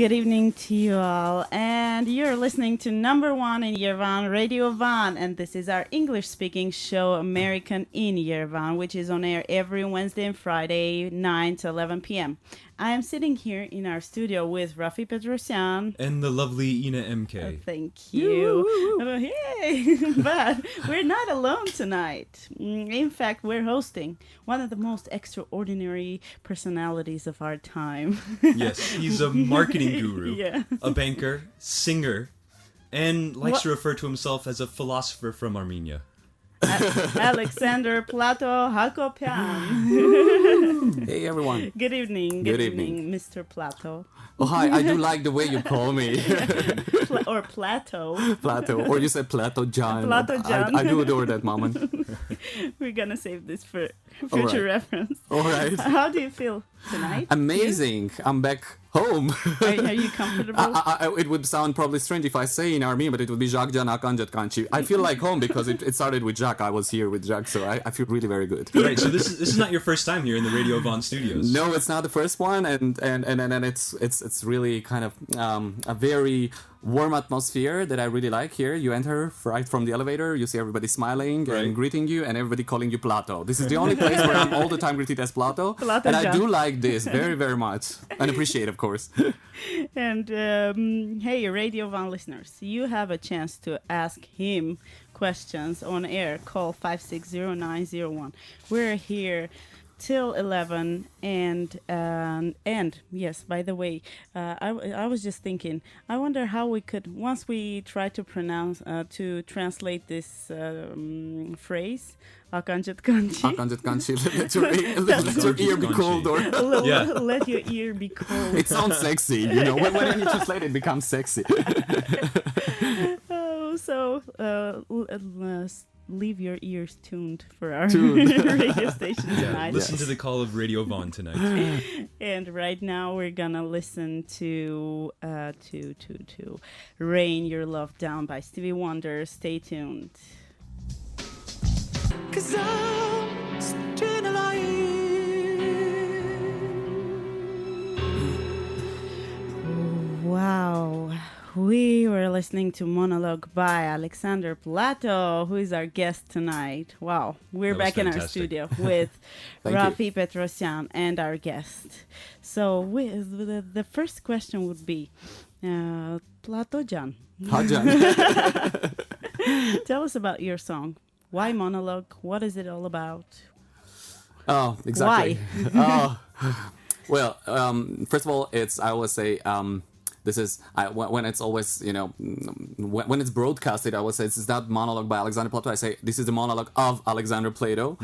Good evening to you all, and you're listening to number one in Yerevan, Radio Van, and this is our English-speaking show, American in Yerevan, which is on air every Wednesday and Friday, 9 to 11 p.m. I am sitting here in our studio with Rafi Petrosyan. And the lovely Ina MK. Thank you. Oh, hey! But we're not alone tonight. In fact, we're hosting one of the most extraordinary personalities of our time. Yes, he's a marketing guru, Yeah. a banker, singer, and likes to refer to himself as a philosopher from Armenia. Alexander Plato Hakopian. Hey everyone. Good evening. Good evening. Mr. Plato. Oh hi, I do like the way you call me. Or Plato. Plato. Or you said Plato John. Plato John. I do adore that moment. We're gonna save this for future reference. All right. How do you feel tonight? Amazing. I'm back home. Are you comfortable? It would sound probably strange if I say in Armenian, but it would be Jacques Jan Akanjat Kanchi. I feel like home because it started with Jacques. I was here with Jacques, so I feel really very good. Right, so this is not your first time here in the Radio Von studios. No, it's not the first one, and it's really kind of a very warm atmosphere that I really like here. You enter right from the elevator, you see everybody smiling and greeting you, and everybody calling you Plato. This is the only place where I'm all the time greeted as Plato, and I do like this very, very much, and appreciate, of course. And hey, Radio Van listeners, you have a chance to ask him questions on air. Call 560-901. We're here till 11, and yes, by the way, I was just thinking, I wonder how we could, once we try to translate this phrase, Akanjat Kanchi. Akanjat Kanchi, let your ear be cold, or let your ear be cold. It sounds sexy, you know. When you translate it, it becomes sexy. Leave your ears tuned for our radio station tonight. Listen to the call of Radio Von tonight. And right now we're gonna listen to Rain Your Love Down by Stevie Wonder. Stay tuned. 'Cause I'm still alive. Wow. We were listening to Monologue by Alexander Plato, who is our guest tonight. Wow. We're back in our studio with Rafi Petrosyan and our guest. So the first question would be, Plato Jan. Tell us about your song. Why Monologue? What is it all about? Oh, exactly. Why? Well, first of all, I always say, this is when it's always, you know, when it's broadcasted, I always say this is not monologue by Alexander Plato. I say this is the monologue of Alexander Plato,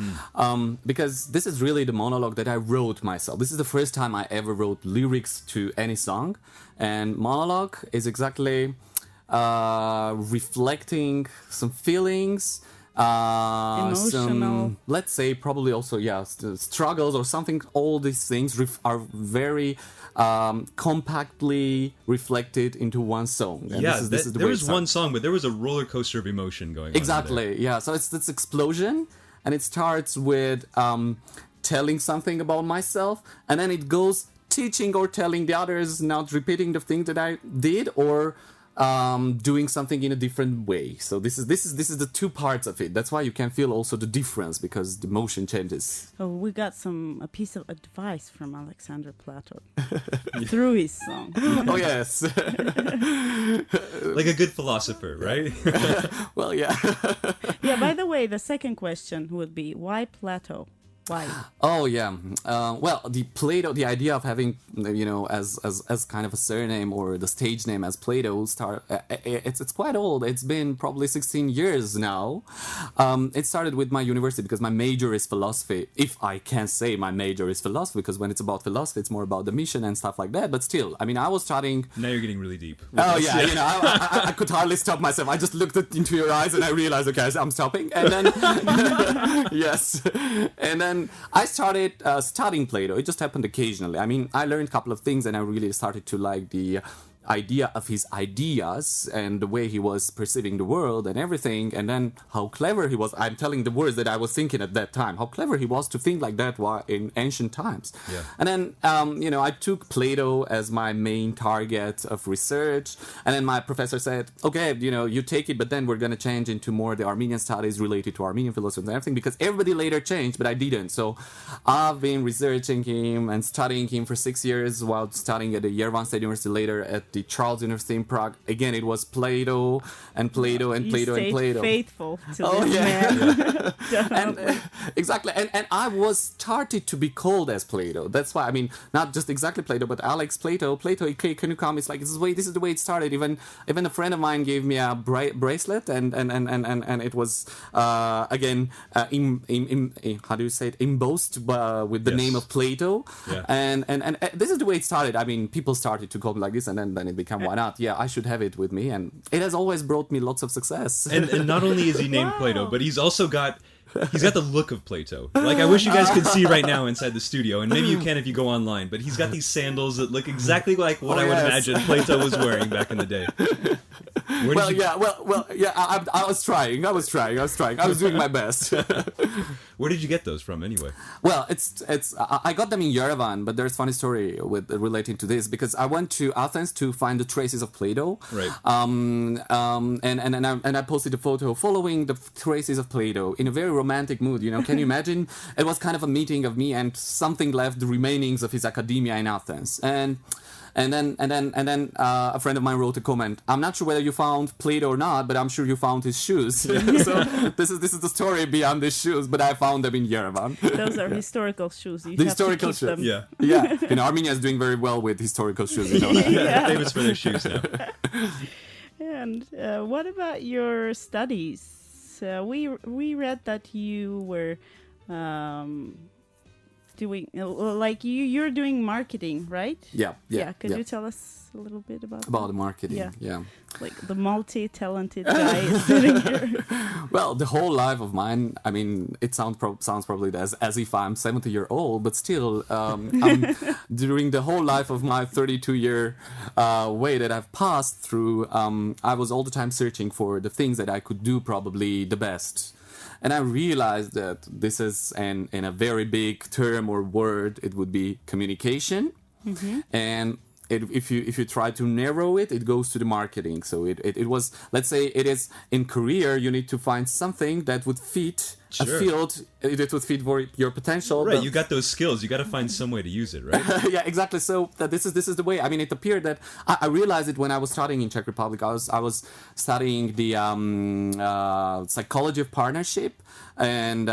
because this is really the monologue that I wrote myself. This is the first time I ever wrote lyrics to any song, and monologue is exactly reflecting some feelings. Emotional. Let's say probably also struggles or something. All these things are very compactly reflected into one song. And this is the there was one song, but there was a roller coaster of emotion going on. Exactly, yeah. So it's this explosion, and it starts with telling something about myself, and then it goes teaching or telling the others, not repeating the thing that I did, or doing something in a different way. So this is the two parts of it. That's why you can feel also the difference, because the motion changes. Oh, we got a piece of advice from Alexander Plato through his song. Oh yes. Like a good philosopher, right? Well, yeah. Yeah, by the way, the second question would be, why Plato? Why? Oh yeah. Well, the idea of having, you know, as kind of a surname or the stage name as Plato, it's quite old. It's been probably 16 years now. It started with my university, because my major is philosophy. If I can say my major is philosophy, because when it's about philosophy, it's more about the mission and stuff like that. But still, I mean, I was studying. Now you're getting really deep. Oh yeah, you know, I could hardly stop myself. I just looked into your eyes and I realized, okay, I'm stopping. And then yes, and then I started studying Plato. It just happened occasionally. I mean, I learned a couple of things, and I really started to like the idea of his ideas and the way he was perceiving the world and everything, and then how clever he was. I'm telling the words that I was thinking at that time, how clever he was to think like that in ancient times. Yeah. And then, I took Plato as my main target of research, and then my professor said, okay, you take it, but then we're going to change into more the Armenian studies related to Armenian philosophy and everything, because everybody later changed, but I didn't. So I've been researching him and studying him for 6 years while studying at the Yerevan State University, later at the Charles University in Prague. Again, it was Plato and Plato and Plato and Plato. Faithful to this man. And exactly, and I was started to be called as Plato. That's why, I mean, not just exactly Plato, but Alex Plato. Plato, can you come? It's like, this is the way it started. Even a friend of mine gave me a bracelet, and it was again how do you say it, embossed with the name of Plato. Yeah. And this is the way it started. I mean, people started to call me like this, and then it became, why not? Yeah, I should have it with me, and it has always brought me lots of success. And not only is he named Plato, but he's also got the look of Plato. Like, I wish you guys could see right now inside the studio, and maybe you can if you go online, but he's got these sandals that look exactly like what I would imagine Plato was wearing back in the day. I was trying. I was doing my best. Where did you get those from, anyway? Well, I got them in Yerevan, but there's a funny story relating to this, because I went to Athens to find the traces of Plato. Right. And I posted a photo following the traces of Plato in a very romantic mood. Can you imagine? It was kind of a meeting of me and something left, the remainings of his academia in Athens. And then a friend of mine wrote a comment. I'm not sure whether you found Plato or not, but I'm sure you found his shoes. So this is the story beyond his shoes, but I found them in Yerevan. Those are historical shoes. You have historical to keep shoes. them. Yeah. Armenia is doing very well with historical shoes. You know that. Yeah. Famous for their shoes now. And what about your studies? We read that you were doing you're doing marketing, right? Yeah. Could you tell us a little bit about the marketing? Yeah. Like the multi-talented guy is sitting here. Well, the whole life of mine, I mean, it sounds probably as if I'm 70-year-old, but still, during the whole life of my 32-year way that I've passed through, I was all the time searching for the things that I could do probably the best. And I realized that this is, in a very big term or word, it would be communication. Mm-hmm. And if you try to narrow it, it goes to the marketing. So it was, let's say it is in career, you need to find something that would fit a field, that would fit for your potential. Right, you got those skills. You got to find some way to use it, right? Yeah, exactly. So this is the way. I mean, it appeared that I realized it when I was studying in Czech Republic. I was studying the psychology of partnership and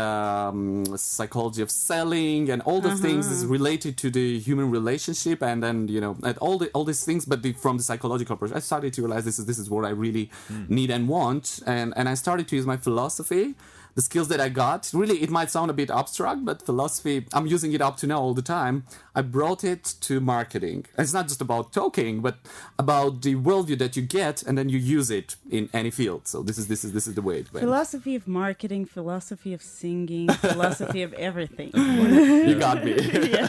psychology of selling and all the things is related to the human relationship, and then and all these things, but from the psychological perspective, I started to realize this is what I really need and want, and I started to use my philosophy, the skills that I got. Really, it might sound a bit abstract, but philosophy, I'm using it up to now all the time. I brought it to marketing. It's not just about talking, but about the worldview that you get, and then you use it in any field. So this is the way it went. Philosophy of marketing, philosophy of singing, philosophy of everything. You got me. Yeah.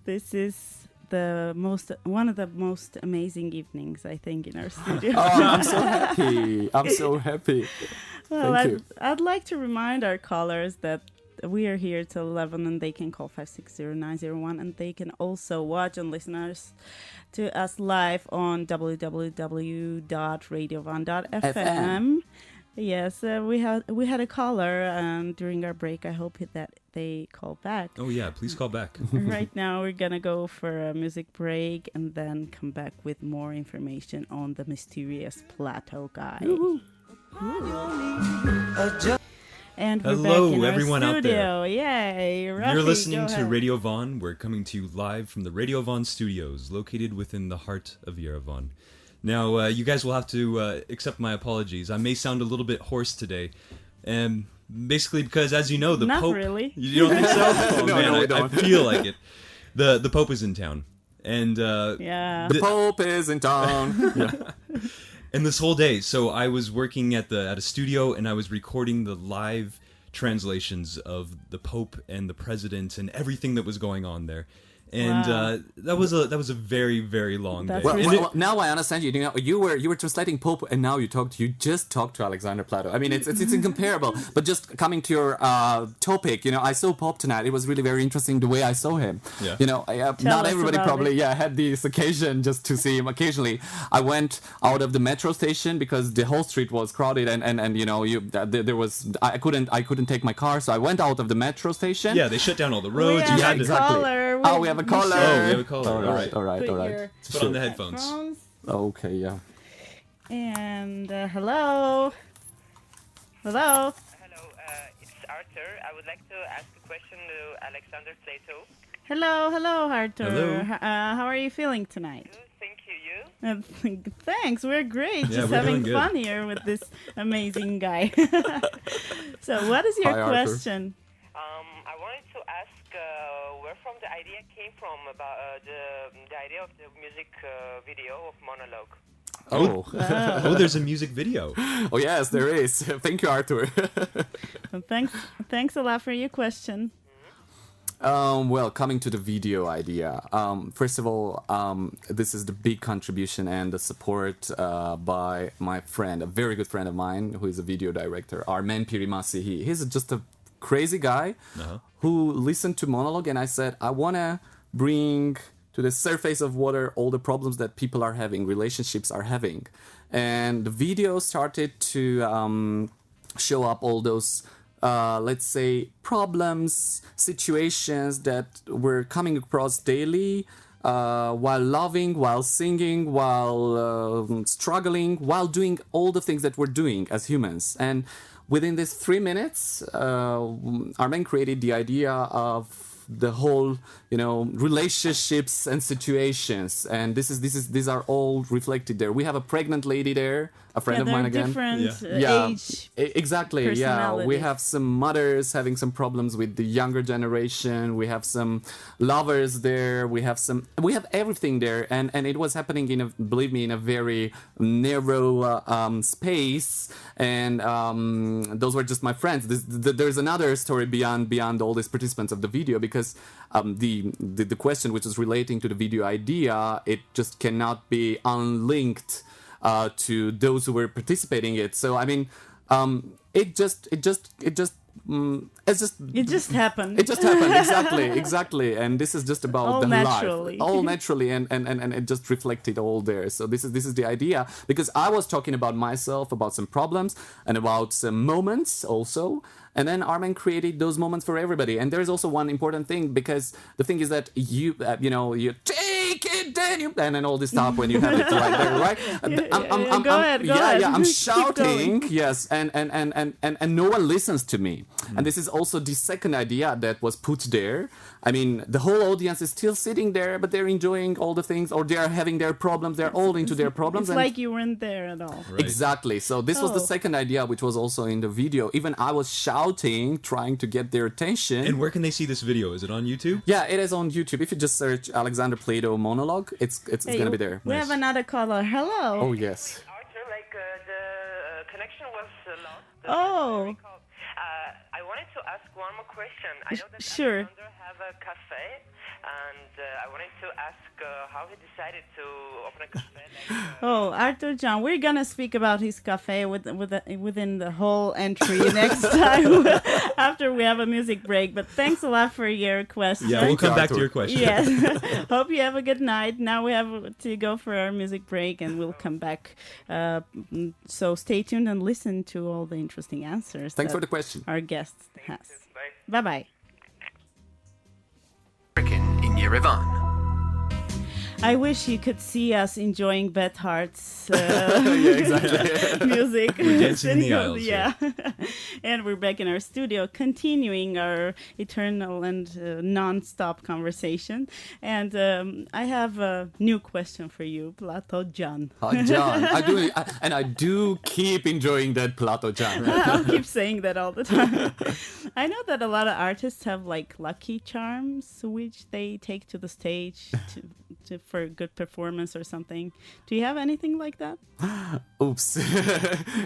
This is one of the most amazing evenings, I think, in our studio. Oh, I'm so happy. I'm so happy. Well, Thank you. I'd like to remind our callers that we are here till 11, and they can call 560-901, and they can also watch and listeners to us live on www.radiovan.fm. Yes, we had a caller, and during our break, I hope that they call back. Oh yeah, please call back. Right now, we're gonna go for a music break and then come back with more information on the mysterious Plato guy. And we're hello, back in everyone our out studio. there. Yay! Rafi, You're listening go to ahead. Radio Von. We're coming to you live from the Radio Von studios, located within the heart of Yerevan. Now, you guys will have to accept my apologies. I may sound a little bit hoarse today, and basically because, as you know, the Not Pope. really. You don't think so? Oh No, man, we I don't. feel like it. The Pope is in town, and Yeah. The Pope is in town. Yeah. and this whole day, so I was working at a studio, and I was recording the live translations of the Pope and the President and everything that was going on there. And Wow. that was a very, very long day. That's Well, really- well, now I understand you. You were translating Pope, and now you just talked to Alexander Plato. I mean, it's incomparable. But just coming to your topic, I saw Pope tonight. It was really very interesting the way I saw him. Yeah. Not us everybody about probably it. had this occasion just to see him occasionally. I went out of the metro station because the whole street was crowded, and there was I couldn't take my car, so I went out of the metro station. Yeah, they shut down all the We roads. have You had a to exactly. caller. Oh, we have a caller. Oh, we have a caller. All right, all right, Put all right. your Put on the headphones. headphones. Okay, yeah. And hello. Hello. Hello, it's Arthur. I would like to ask a question to Alexander Plato. Hello, Arthur. Hello. How are you feeling tonight? Good, thank you. You? Thanks, we're great. Yeah, Just we're having doing good. fun here with this amazing guy. So, what is your Hi, Arthur. question? I wanted to ask where from the idea came from about the idea of the music video of monologue. Oh. Oh, there's a music video. Oh yes, there is. Thank you, Arthur. Well, thanks a lot for your question. Well, coming to the video idea. First of all, this is the big contribution and the support by my friend, a very good friend of mine, who is a video director, Armen Pirimasi. He's just a crazy guy who listened to monologue, and I said, I want to bring to the surface of water all the problems that people are having, relationships are having. And the video started to show up all those let's say problems, situations that we're coming across daily while loving, while singing, while struggling, while doing all the things that we're doing as humans. And within these 3 minutes, Armen created the idea of the whole, relationships and situations, and these are all reflected there. We have a pregnant lady there, a friend of They're mine again. different Yeah, age. exactly. Yeah, we personalities. have some mothers having some problems with the younger generation. We have some lovers there. We have everything there, and it was happening believe me, in a very narrow space. And those were just my friends. There's another story beyond all these participants of the video, because the question which is relating to the video idea, it just cannot be unlinked to those who were participating in it. So I mean, it just It just happened. It just happened, exactly. And this is just about All the naturally. life, all naturally, and it just reflected all there. So this is the idea, because I was talking about myself, about some problems, and about some moments also. And then Armen created those moments for everybody. And there is also one important thing, because the thing is that you take it, Daniel, and then all this stuff when you have it right there, right? Go ahead. I'm Keep shouting, going. yes, and no one listens to me. And this is also the second idea that was put there. I mean, the whole audience is still sitting there, but they're enjoying all the things, or they are having their problems. They're all into their problems. It's and like you weren't there at all. Right. Exactly. So this was the Oh. second idea, which was also in the video. Even I was shouting, trying to get their attention. And where can they see this video? Is it on YouTube? Yeah, it is on YouTube. If you just search Alexander Plato monologue, it's Hey, gonna be there. We have another caller. Hello. Oh yes. Arthur, the connection was lost. Oh. I wanted to ask one more question. I know that Sure. Alexander have a cafe, and I wanted to ask how he decided to open a cafe. Oh, Arthur John, we're gonna speak about his cafe within the whole entry next time after we have a music break. But thanks a lot for your question. Yeah, we'll come back to Arthur. your question. Yes. Hope you have a good night. Now we have to go for our music break, and we'll come back. So stay tuned and listen to all the interesting answers Thanks for that the question. our guest has. Bye. Bye-bye. In Yerevan. I wish you could see us enjoying Beth Hart's Yeah, exactly. music. We're dancing in the Sitting on aisles, yeah. And we're back in our studio, continuing our eternal and non-stop conversation. And I have a new question for you, Plato John. John, I do keep enjoying that Plato John. I'll keep saying that all the time. I know that a lot of artists have like lucky charms, which they take to the stage for good performance or something. Do you have anything like that? Oops.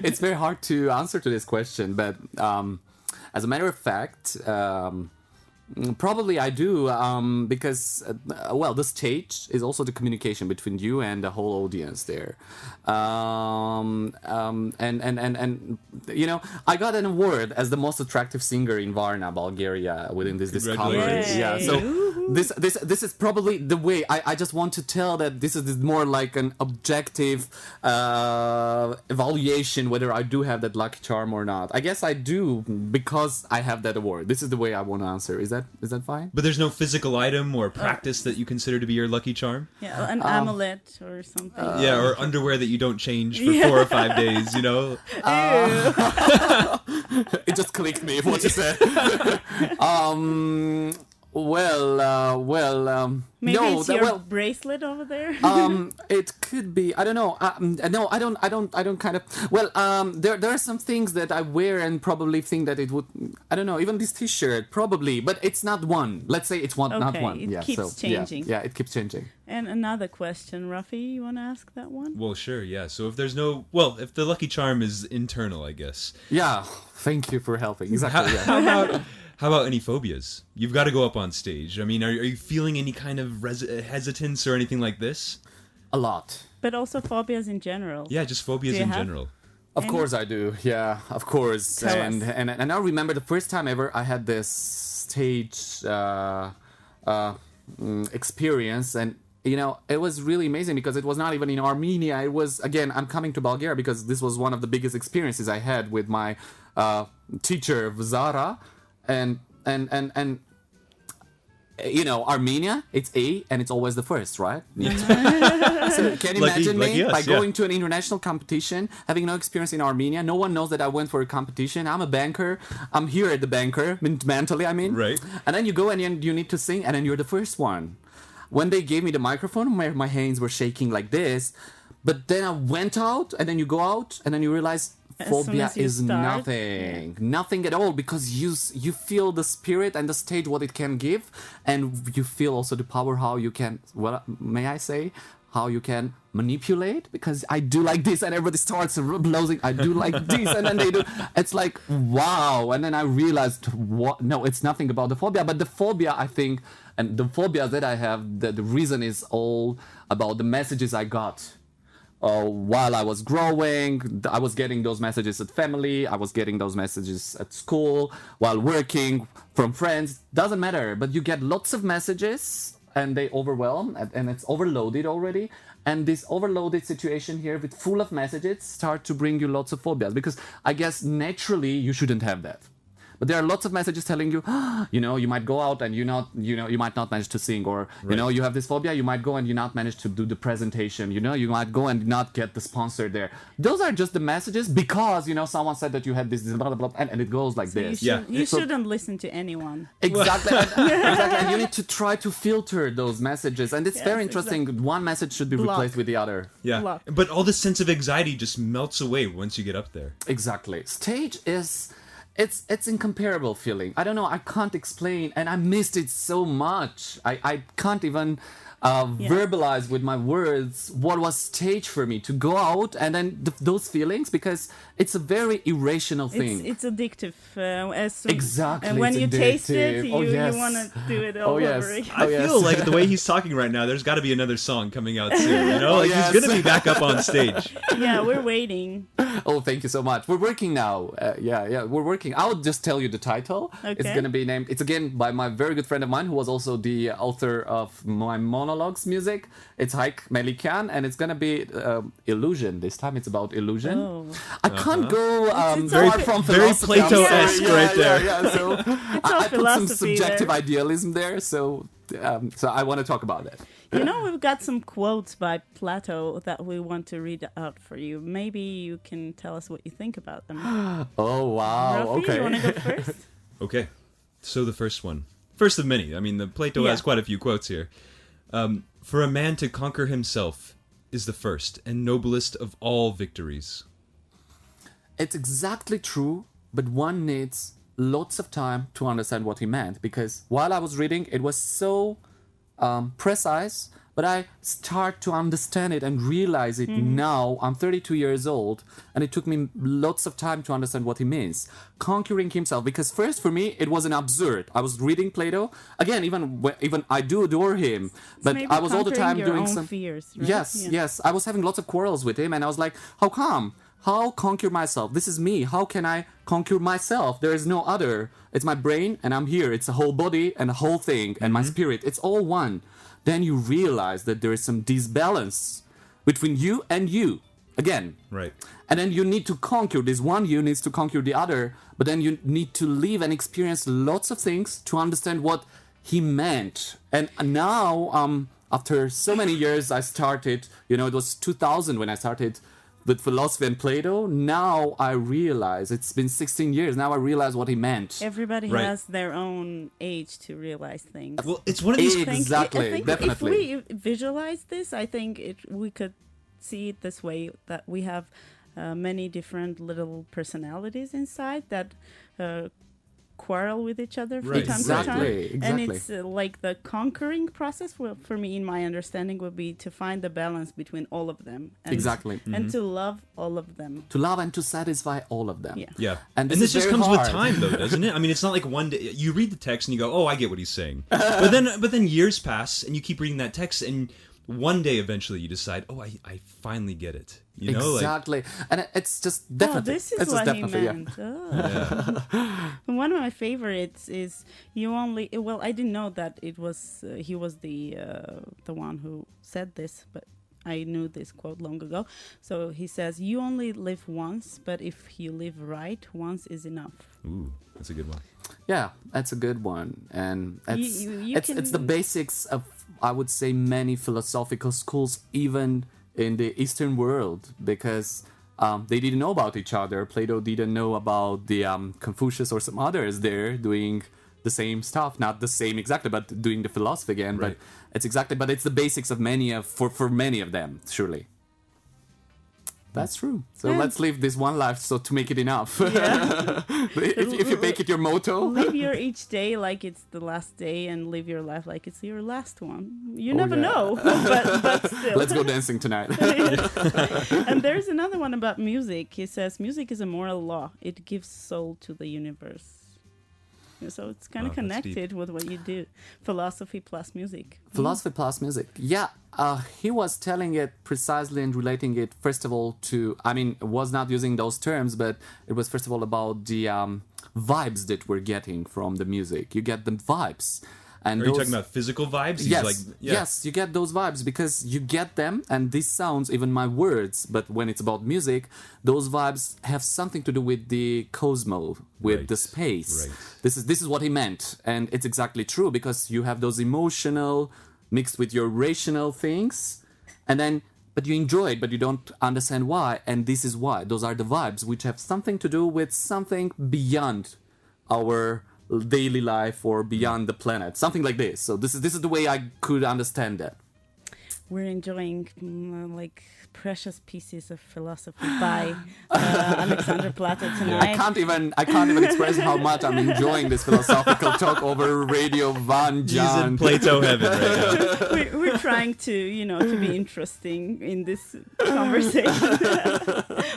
It's very hard to answer to this question, but as a matter of fact, Probably I do, because well, the stage is also the communication between you and the whole audience there, and you know, I got an award as the most attractive singer in Varna, Bulgaria, within this discovery. Congratulations. Yeah, so this is probably the way. I just want to tell that this is more like an objective evaluation whether I do have that lucky charm or not. I guess I do because I have that award. This is the way I want to answer. Is that fine? But there's no physical item or practice that you consider to be your lucky charm? Yeah, an amulet or something. Yeah, or underwear that you don't change for 4 or 5 days, you know? It just clicked me what you said. Maybe no, it's your bracelet over there. it could be. I don't know. No, I don't kind of. Well, there are some things that I wear and probably think that it would. I don't know. Even this T-shirt, probably, but it's not one. Let's say it's one, not one. It keeps changing. Yeah, it keeps changing. And another question, Rafi, you want to ask that one? Well, sure, yeah. So if there's no... Well, if the lucky charm is internal, I guess. Yeah, thank you for helping. Exactly, yeah. How about any phobias? You've got to go up on stage. I mean, are you feeling any kind of hesitance or anything like this? A lot. But also phobias in general. Yeah, just phobias in general. Of course I do. Yeah, of course. Tell and, us. and I remember the first time ever I had this stage experience, and you know, it was really amazing because it was not even in Armenia. It was, again, I'm coming to Bulgaria because this was one of the biggest experiences I had with my teacher Zara, and you know, Armenia, it's A and it's always the first, right? So can you imagine me by going to an international competition, having no experience in Armenia? No one knows that I went for a competition. I'm a banker. I'm here at the banker, mentally, I mean. Right. And then you go and you need to sing, and then you're the first one. When they gave me the microphone, my hands were shaking like this. But then I went out, and then you go out, and then you realize phobia is nothing. Nothing at all, because you feel the spirit and the stage, what it can give, and you feel also the power, how you can, well, may I say, how you can manipulate, because I do like this and everybody starts blows. I do like this and then they do. It's like, wow. And then I realized, what? No, it's nothing about the phobia, but the phobia, I think, and the phobia that I have, the reason is all about the messages I got. While I was growing, I was getting those messages at family, I was getting those messages at school, while working, from friends, doesn't matter, but you get lots of messages and they overwhelm, and it's overloaded already. And this overloaded situation here with full of messages start to bring you lots of phobias, because I guess naturally you shouldn't have that. But there are lots of messages telling you, you know, you might go out and you might not manage to sing, or you know, you have this phobia, you might go and you not manage to do the presentation, you know, you might go and not get the sponsor there. Those are just the messages because, you know, someone said that you had this blah, blah, blah, and it goes like this. You shouldn't listen to anyone. Exactly. Exactly. And you need to try to filter those messages, and it's very interesting. Exactly. One message should be replaced with the other. Yeah. Block. But all this sense of anxiety just melts away once you get up there. Exactly. Stage is... It's incomparable feeling. I don't know. I can't explain, and I missed it so much. I can't even verbalize with my words what was stage for me, to go out and then those feelings, because it's a very irrational thing. It's addictive. Exactly. And when you taste it, you yes. want to do it all over again. I feel like the way he's talking right now, there's got to be another song coming out soon. You know, like he's gonna be back up on stage. Yeah, we're waiting. Oh, thank you so much. We're working now. Yeah, we're working. I'll just tell you the title. Okay. It's gonna be named. It's again by my very good friend of mine, who was also the author of my monologues music. It's Haik Melikian, and it's gonna be illusion. This time it's about illusion. Oh. I can't go It's very all from very philosophy. I'm Plato-esque sorry. right there. Yeah. So I put some philosophy subjective there. idealism there. So I want to talk about it. You know, we've got some quotes by Plato that we want to read out for you. Maybe you can tell us what you think about them. Oh wow! Rafi, Okay. you want to go first? Okay, so the first one. First of many. I mean, the Plato has quite a few quotes here. For a man to conquer himself is the first and noblest of all victories. It's exactly true, but one needs lots of time to understand what he meant, because while I was reading, it was so precise, but I start to understand it and realize it now. I'm 32 years old, and it took me lots of time to understand what he means. Conquering himself, because first for me it was an absurd. I was reading Plato again, even I do adore him, but maybe I was all the time conquering your doing own some fears, right? Yes, Yeah. yes. I was having lots of quarrels with him, and I was like, how come? How conquer myself? This is me. How can I conquer myself? There is no other. It's my brain, and I'm here. It's a whole body and a whole thing, and my spirit. It's all one. Then you realize that there is some disbalance between you and you. Again. Right. And then you need to conquer. This one you needs to conquer the other. But then you need to live and experience lots of things to understand what he meant. And now, after so many years, I started, it was 2000 when I started with philosophy and Plato. Now I realize, it's been 16 years, now I realize what he meant. Everybody Right. has their own age to realize things. Well, it's one of these. Exactly, I think definitely. if we visualize this, I think we could see it this way, that we have many different little personalities inside that quarrel with each other from Right. time to time. Exactly. And it's like the conquering process, for me, in my understanding, would be to find the balance between all of them. And, Exactly. And to love all of them. To love and to satisfy all of them. Yeah. Yeah, And and this this is just very comes with hard. time, though, doesn't it? I mean, it's not like one day you read the text and you go, "Oh, I get what he's saying," but then years pass and you keep reading that text, and one day eventually you decide, "Oh, I finally get it." You know, Exactly. And it's just Oh, definitely. this is it's just what he definitely, yeah. meant. Oh. One of my favorites is you only. Well, I didn't know that it was he was the one who said this, but I knew this quote long ago. So he says, "You only live once, but if you live right, once is enough." Ooh, that's a good one. Yeah, that's a good one, and it's you it's the can- basics of, I would say, many philosophical schools, even in the Eastern world, because they didn't know about each other. Plato didn't know about the Confucius or some others there doing the same stuff, not the same exactly, but doing the philosophy again. Right. But it's the basics of many of for many of them, surely. That's true. So Yeah. let's live this one life, so to make it enough. Yeah. if you make it your motto. Live your each day like it's the last day, and live your life like it's your last one. You Oh, never yeah. know, but still. Let's go dancing tonight. And there's another one about music. He says, music is a moral law. It gives soul to the universe. So it's kind of Wow, that's deep. connected with what you do. Philosophy plus music. Philosophy plus music. Yeah, he was telling it precisely and relating it, first of all, to, I mean, was not using those terms, but it was, first of all, about the vibes that we're getting from the music. You get the vibes. And Are you those- talking about physical vibes? He's Yes, like, yeah. yes, you get those vibes because you get them, and these sounds, even my words, but when it's about music, those vibes have something to do with the cosmos, with Right, the space. right. This is what he meant, and it's exactly true because you have those emotional mixed with your rational things, and then but you enjoy it, but you don't understand why, and this is why. Those are the vibes which have something to do with something beyond our daily life or beyond the planet, something like this. So this is the way I could understand that. We're enjoying like precious pieces of philosophy by Alexander Plato I tonight. can't even express how much I'm enjoying this philosophical talk over Radio Van He's in John. Plato heaven right now. We're trying to, to be interesting in this conversation.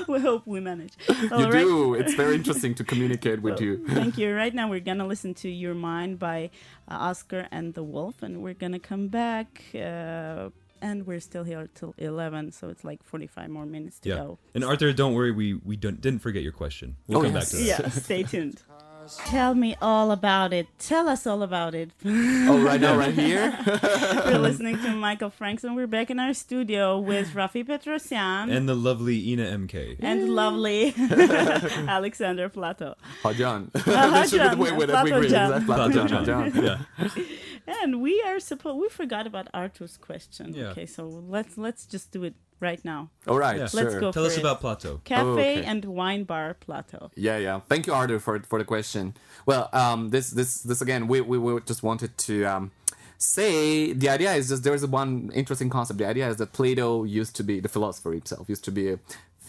We hope we manage. You do. It's very interesting to communicate with you. Thank you. Right now, we're going to listen to Your Mind by Oscar and the Wolf, and we're going to come back. And we're still here till 11, so it's like 45 more minutes to Yeah. go. And Arthur, don't worry, we didn't forget your question. We'll Oh, come yes. back to that. Yeah, stay tuned. Tell me all about it. Tell us all about it. Oh, right now, right here. We're listening to Michael Franks, and we're back in our studio with Rafi Petrosyan And the lovely Ina MK. and lovely Alexander Plato. Hajan. That should be the way that we Plato agree. Jan. Exactly. Plato Plato Jan. Jan. Yeah. And we forgot about Arthur's question. Yeah. Okay, so let's just do it right now. All right, Yeah. sure. Let's go Tell for us it. about Plato. Cafe Okay. and wine bar Plato. Yeah. Thank you, Arthur, for the question. Well, this again, we just wanted to say the idea is just there's one interesting concept. The idea is that Plato used to be the philosopher himself, used to be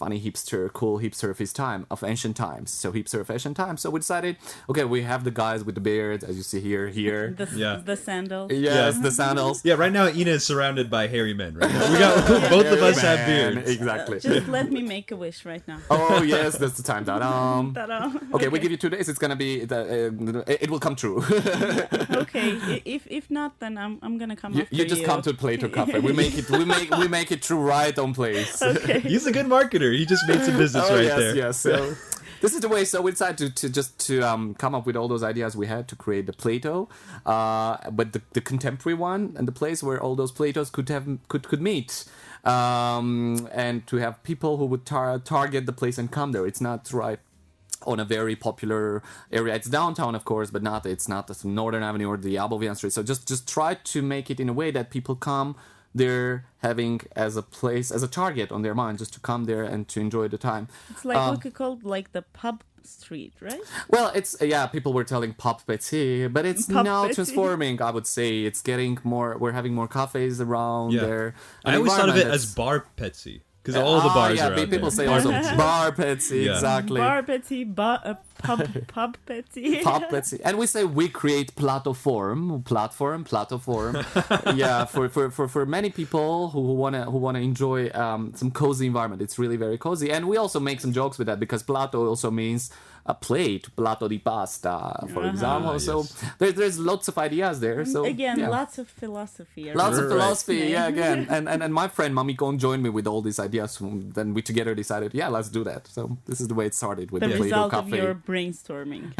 funny hipster, cool hipster of his time, of ancient times. So hipster of ancient times. So we decided, okay, we have the guys with the beards, as you see here. The sandals. Yes, the sandals. Yeah, right now Ina is surrounded by hairy men. Right now. We got both of us have beards. Exactly. Just let me make a wish right now. Oh yes, that's the time. Ta-da. Ta-da. Okay, we give you 2 days. It's gonna be it will come true. Okay, if not, then I'm gonna come. You just come to Plato Cafe. We make it true right on place. Okay. He's a good marketer. He just made some business right yes, there. Yes. So this is the way. So we decided to come up with all those ideas we had to create the Plato, but the contemporary one and the place where all those Platos could meet. And to have people who would target the place and come there. It's not right on a very popular area. It's downtown, of course, but it's not the Northern Avenue or the Abovian Street. So just try to make it in a way that people come there having as a place, as a target on their mind, just to come there and to enjoy the time. It's like what we call like the pub street, right? Well, it's people were telling pop petit, but it's now petit. transforming. I would say it's getting more. We're having more cafes around there. I always thought of it as bar petsy because all the bars are out people there. say also bar petsy, exactly. Bar petsy, pub petsy. Pub petsy, and we say we create platform. Yeah, for many people who wanna enjoy some cozy environment. It's really very cozy, and we also make some jokes with that because plato also means a plate, plato di pasta, for example. So there's lots of ideas there. So again, lots of philosophy. Lots of philosophy, yeah, again. And my friend Mamikon joined me with all these ideas. Then we together decided, let's do that. So this is the way it started with the Plato result Cafe. of your brainstorming.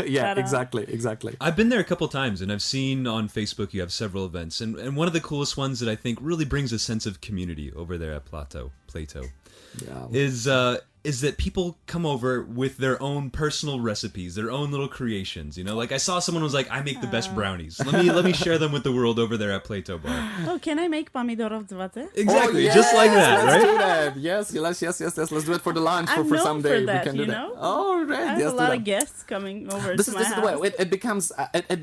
Yeah, exactly. I've been there a couple times, and I've seen on Facebook you have several events, and one of the coolest ones that I think really brings a sense of community over there at Plato, is that people come over with their own personal recipes, their own little creations. You know, like I saw someone was like, "I make the best brownies. Let me share them with the world over there at Plato Bar." Oh, can I make pomidorov dzvate? Exactly, just like that, let's right? do that. Yes. Let's do it for the lunch I'm for known someday. for that, we can do you that. know? Oh, right. I have Yes, a lot of guests coming over This to is my the house. way it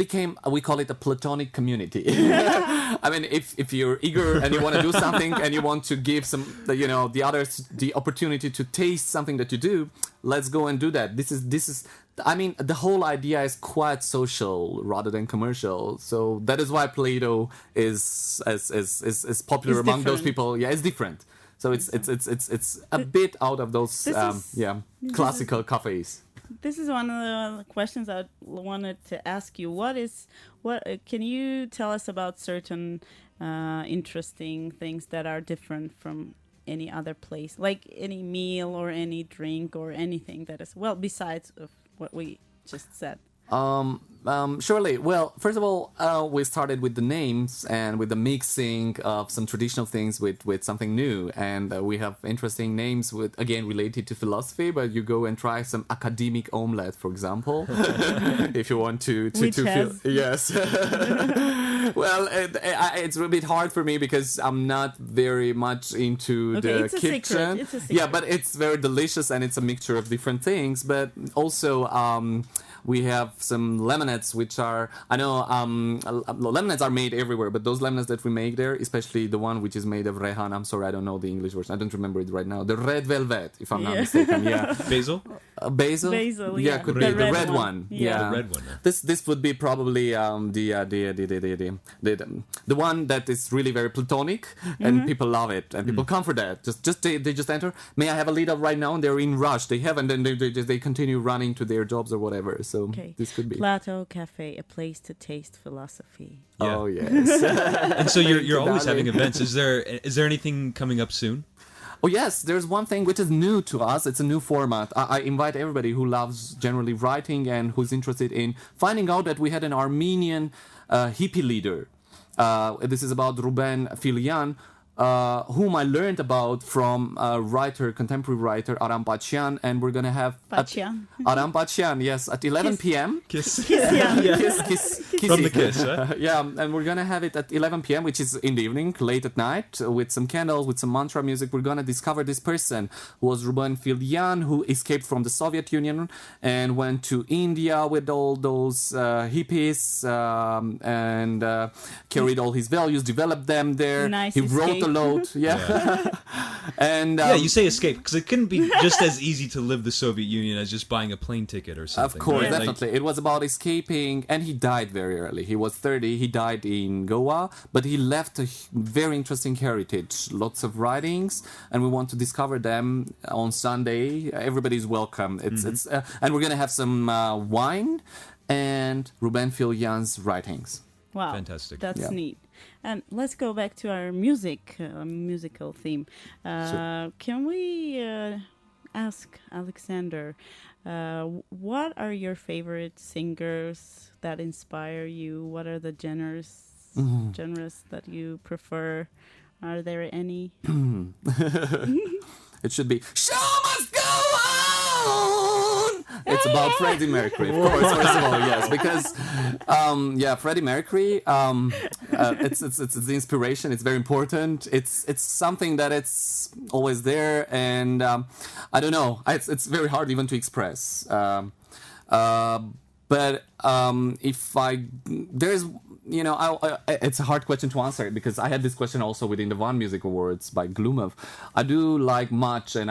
became. We call it a platonic community. I mean, if you're eager and you want to do something and you want to give the others the opportunity to taste something that you do, let's go and do that. This is. I mean, the whole idea is quite social rather than commercial. So that is why Plato is popular among those people. Yeah, it's different. So it's a bit out of those classical cafes. This is one of the questions I wanted to ask you. Can you tell us about certain interesting things that are different from any other place, like any meal or any drink or anything that is besides of what we just said? Surely. Well, first of all, we started with the names and with the mixing of some traditional things with something new, and we have interesting names again related to philosophy. But you go and try some academic omelette, for example, if you want to feel. Yes. Well, it's a bit hard for me because I'm not very much into the kitchen. It's a secret. Yeah, but it's very delicious and it's a mixture of different things. But also, we have some lemonades, which are, I know, lemonades are made everywhere, but those lemonades that we make there, especially the one which is made of rehan, I'm sorry, I don't know the English version, I don't remember it right now. The red velvet, if I'm not mistaken, yeah. Basil? Basil? Basil, yeah. Could be the red one. Yeah. The red one. This would be probably the one that is really very platonic, and people love it, and people come for that. They just enter. May I have a lead up right now? And they're in rush. They have, and then they continue running to their jobs or whatever. So this could be Plato Cafe, a place to taste philosophy. Yeah. Oh yes. And so you're always having events. Is there anything coming up soon? Oh yes, there's one thing which is new to us. It's a new format. I invite everybody who loves generally writing and who's interested in finding out that we had an Armenian hippie leader. This is about Ruben Filian, whom I learned about from contemporary writer Aram Pachian, and we're gonna have Aram Pachian, yes, at 11 p.m. Kiss. Kiss. From the kiss, right? Yeah, and we're gonna have it at 11 p.m., which is in the evening, late at night, with some candles, with some mantra music. We're gonna discover this person who was Ruben Filian, who escaped from the Soviet Union and went to India with all those hippies and carried all his values, developed them there. Nice he wrote a load. Yeah. And Yeah, you say escape because it couldn't be just as easy to live the Soviet Union as just buying a plane ticket or something. Of course, right? definitely. It was about escaping, and he died very early. He was 30. He died in Goa, but he left a very interesting heritage. Lots of writings, and we want to discover them on Sunday. Everybody's welcome. It's and we're gonna have some wine and Ruben Filian's writings. Wow, Fantastic. That's Yeah. neat. And let's go back to our musical theme. Can we ask Alexander, what are your favorite singers that inspire you? What are the genres that you prefer? Are there any? It should be Show Must Go On. It's about Freddie Mercury, of course. First of all, yes, because Freddie Mercury. It's the inspiration. It's very important. It's something that it's always there, and I don't know. It's very hard even to express. But if there's it's a hard question to answer because I had this question also within the One Music Awards by Glumov. I do like much, and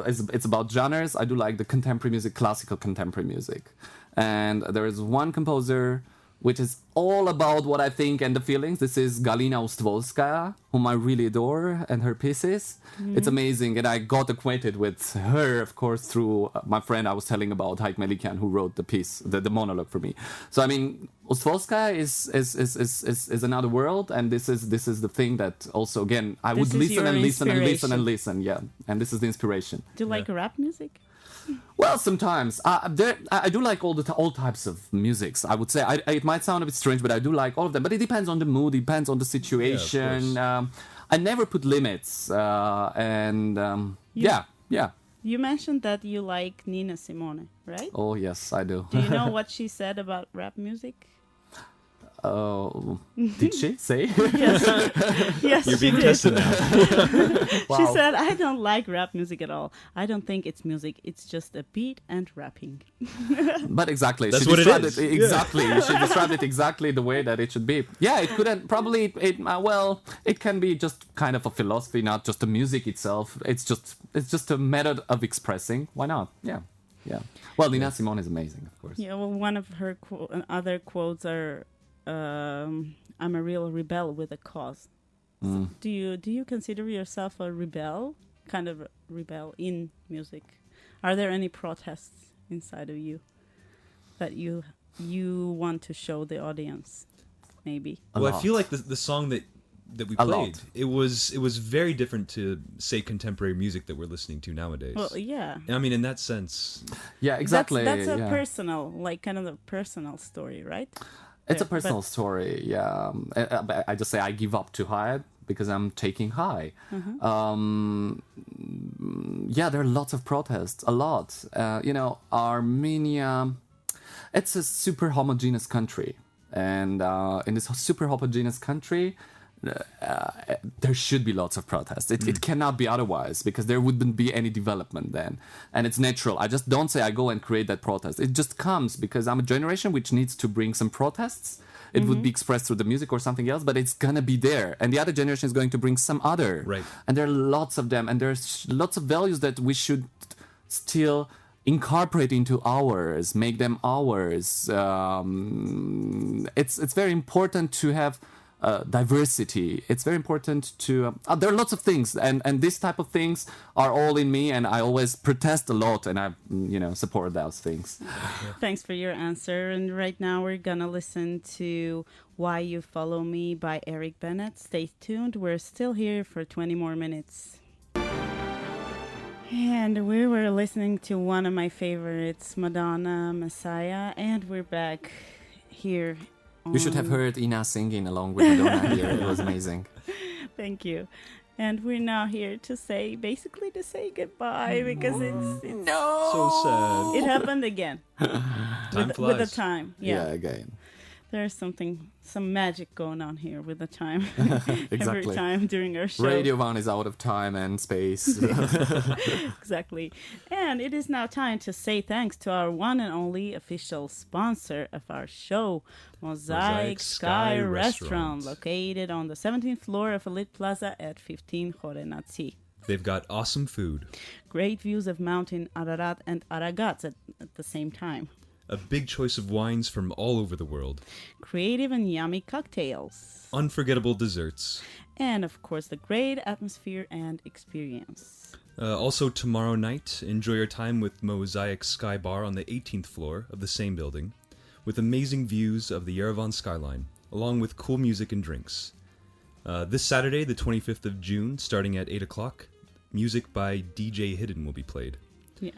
it's about genres. I do like the contemporary music, classical contemporary music, and there is one composer which is all about what I think and the feelings. This is Galina Ustvolskaya, whom I really adore, and her pieces. Mm-hmm. It's amazing, and I got acquainted with her, of course, through my friend I was telling about, Haik Melikian, who wrote the piece, the monologue for me. So, I mean, Ustvolskaya is another world, and this is the thing that also, again, I would listen and listen and listen and listen, yeah, and this is the inspiration. Do you like rap music? Well, sometimes I do like all types of musics. I would say it might sound a bit strange, but I do like all of them. But it depends on the mood, depends on the situation. I never put limits, yeah. You mentioned that you like Nina Simone, right? Oh yes, I do. Do you know what she said about rap music? Did she say? Yes, You're being she tested did. now. She said, "I don't like rap music at all. I don't think it's music. It's just a beat and rapping." But exactly, that's she what it described is. Exactly, she described it exactly the way that it should be. Yeah, it couldn't probably. It can be just kind of a philosophy, not just the music itself. It's just a method of expressing. Why not? Yeah. Well, Nina Simone is amazing, of course. Yeah. Well, one of her other quotes are, "I'm a real rebel with a cause." So do you consider yourself a rebel, kind of a rebel in music? Are there any protests inside of you that you want to show the audience? Maybe. Well, I feel like the song that we played, it was very different to, say, contemporary music that we're listening to nowadays. Well, yeah. I mean, in that sense. Yeah, exactly. That's a personal, like kind of a personal story, right? It's a personal story, yeah. I just say I give up too high because I'm taking high. Yeah, there are lots of protests, a lot. Armenia, it's a super homogeneous country. And in this super homogeneous country, there should be lots of protests. It cannot be otherwise because there wouldn't be any development then. And it's natural. I just don't say I go and create that protest. It just comes because I'm a generation which needs to bring some protests. It would be expressed through the music or something else, but it's going to be there. And the other generation is going to bring some other. Right. And there are lots of them. And there's lots of values that we should still incorporate into ours, make them ours. It's very important to have diversity. It's very important to there are lots of things, and this type of things are all in me, and I always protest a lot, and I support those things. Thanks for your answer. And right now we're gonna listen to Why You Follow Me by Eric Bennett. Stay tuned, we're still here for 20 more minutes. And we were listening to one of my favorites, Madonna, Messiah, and we're back here. You should have heard Ina singing along with Madonna here. It was amazing. Thank you. And we're now here to say goodbye because it's So sad. it happened again. Time flies. With the time. Yeah. Again. There's some magic going on here with the time. Every Exactly. time during our show. Radio One is out of time and space. Exactly. And it is now time to say thanks to our one and only official sponsor of our show, Mosaic Sky Restaurant, located on the 17th floor of Elite Plaza at 15 Khorenatsi. They've got awesome food, Great views of Mountain Ararat and Aragats at the same time. a big choice of wines from all over the world, Creative and yummy cocktails. unforgettable desserts. And of course, the great atmosphere and experience. Also, tomorrow night, enjoy your time with Mosaic Sky Bar on the 18th floor of the same building, with amazing views of the Yerevan skyline, along with cool music and drinks. This Saturday, the 25th of June, starting at 8 o'clock, music by DJ Hidden will be played. Yeah.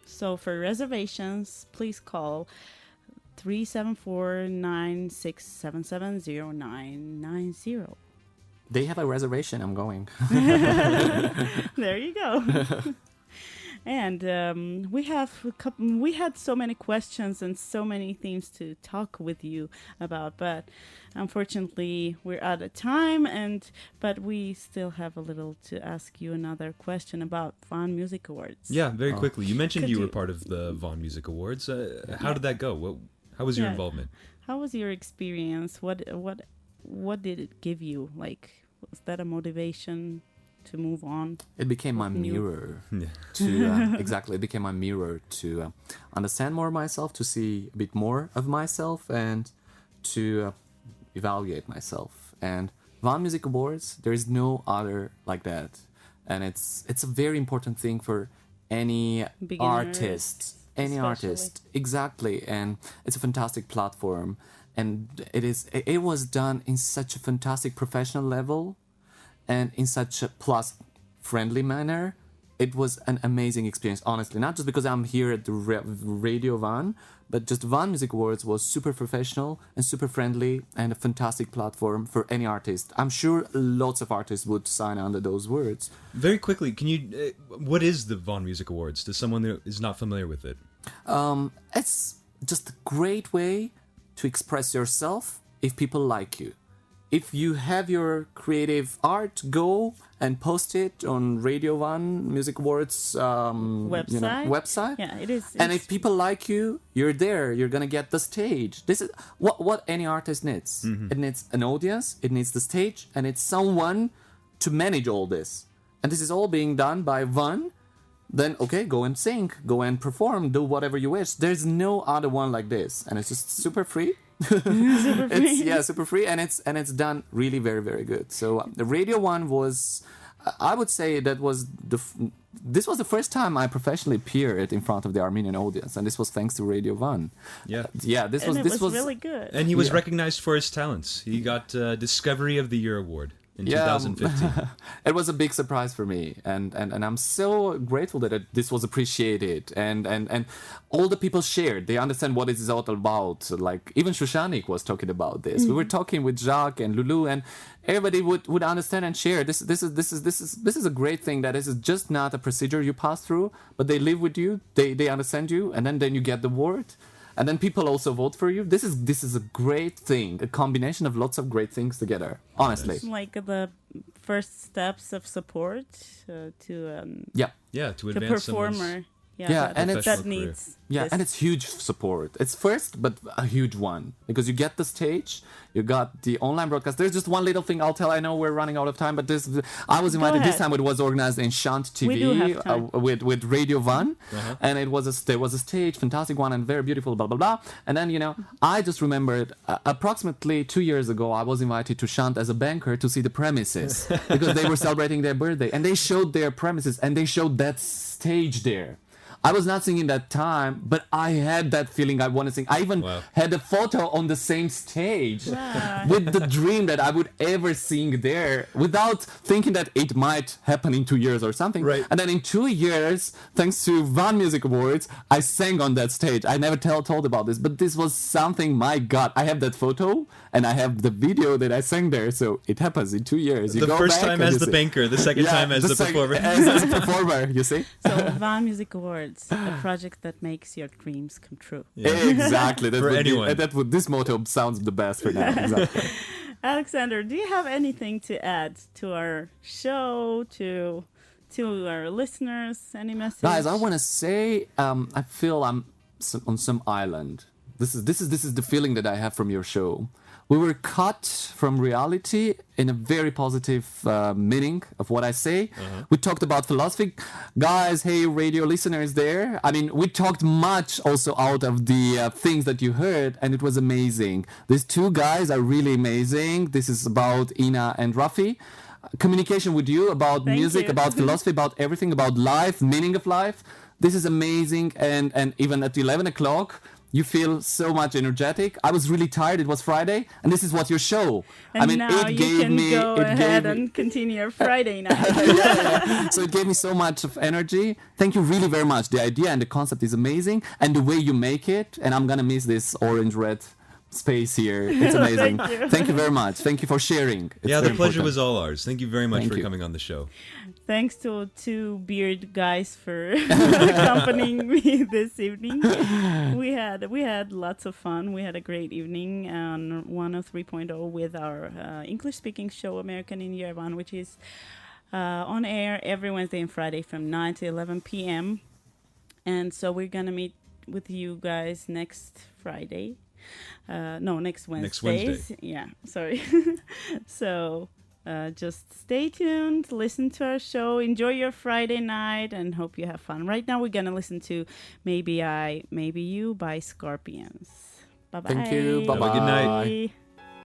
So for reservations, please call 374-9677-0990. They have a reservation. I'm going. There you go. And we had so many questions and so many things to talk with you about, but unfortunately we're out of time. But we still have a little to ask you another question about Van Music Awards. Yeah, very quickly. You mentioned Could you you- were part of the Vaughn Music Awards. How did that go? How was your Yeah. involvement? How was your experience? What did it give you? Like, was that a motivation to move on? It became my New. mirror Yeah. to exactly. It became my mirror to understand more of myself, to see a bit more of myself, and to evaluate myself. And Van Music Awards, there is no other like that, and it's a very important thing for any Beginners, artist, any especially. artist, exactly. And it's a fantastic platform, and it was done in such a fantastic professional level and in such a plus friendly manner. It was an amazing experience, honestly, not just because I'm here at the Radio Van, but just Van Music Awards was super professional and super friendly and a fantastic platform for any artist. I'm sure lots of artists would sign under those words. Very quickly, can you? What is the Vaughn Music Awards to someone that is not familiar with it? It's just a great way to express yourself if people like you. If you have your creative art, go and post it on Radio One Music Awards website. Yeah, it is. And it's- if people like you, you're there. You're gonna get the stage. This is what any artist needs. It needs an audience. It needs the stage, and it's someone to manage all this. And this is all being done by Van. Then okay, go and sing, go and perform, do whatever you wish. There's no other one like this, and it's just super free. It's super free, and it's done really very very good. So the Radio One was, I would say that was this was the first time I professionally appeared in front of the Armenian audience, and this was thanks to Radio One. Yeah. Yeah, this and was it this was really good. And he was Yeah. recognized for his talents. He got Discovery of the Year award in Yeah, 2015. It was a big surprise for me, and I'm so grateful that this was appreciated, and all the people shared. They understand what it is all about. Like even Shushanik was talking about this. We were talking with Jacques and Lulu, and everybody would understand and share. This is a great thing. That this is just not a procedure you pass through, but they live with you. They understand you, and then you get the award. And then people also vote for you. This is a great thing, a combination of lots of great things together. Honestly, Like the first steps of support to yeah. Yeah, to the advance someone's performer. Yeah, and it's- that Professional career. needs. Yeah, this. and it's huge support. It's first, but a huge one. Because you get the stage, you got the online broadcast. There's just one little thing I'll tell. I know we're running out of time, but I was invited this ahead. time. It was organized in Shant TV We do have time. with Radio Van. And there was a stage, fantastic one, and very beautiful, blah, blah, blah. And then, I just remembered approximately 2 years ago, I was invited to Shant as a banker to see the premises because they were celebrating their birthday. And they showed their premises and they showed that stage there. I was not singing that time, but I had that feeling I want to sing. I even Wow. had a photo on the same stage with the dream that I would ever sing there without thinking that it might happen in 2 years or something. Right. And then in 2 years, thanks to Van Music Awards, I sang on that stage. I never told about this, but this was something, my God. I have that photo and I have the video that I sang there. So it happens in 2 years. You the go first back time and as you the see- banker, the second time as the performer. As a performer, you see? So Van Music Awards. words, a project that makes your dreams come true. Exactly. For anyone. This motto sounds the best for now. Exactly. Alexander, do you have anything to add to our show, to our listeners? Any message? Guys, I want to say, I feel I'm on some island. This is the feeling that I have from your show. We were cut from reality in a very positive meaning of what I say. We talked about philosophy. Guys, hey, radio listeners there. I mean, we talked much also out of the things that you heard, and it was amazing. These two guys are really amazing. This is about Ina and Rafi. Communication with you about Thank music, you. about philosophy, about everything, about life, meaning of life. This is amazing. And even at 11 o'clock, you feel so much energetic. I was really tired. It was Friday, and this is what your show. And I mean, now it you gave can me. go It ahead gave me. and continue your Friday night. So it gave me so much of energy. Thank you really very much. The idea and the concept is amazing, and the way you make it. And I'm gonna miss this orange-red space here. It's amazing. Thank you very much. Thank you for sharing. It's Yeah, the very pleasure important. was all ours. Thank you very much Thank for you. coming on the show. Thanks to two beard guys for accompanying me this evening. We had lots of fun. We had a great evening on 103.0 with our English-speaking show American in Yerevan, which is on air every Wednesday and Friday from 9 to 11 p.m. And so we're gonna meet with you guys next Friday. Next Wednesday. Next Wednesday. Yeah, sorry. So just stay tuned, listen to our show, enjoy your Friday night, and hope you have fun. Right now, we're gonna listen to "Maybe I, Maybe You" by Scorpions. Bye bye. Thank you. Bye Have a good night. Bye.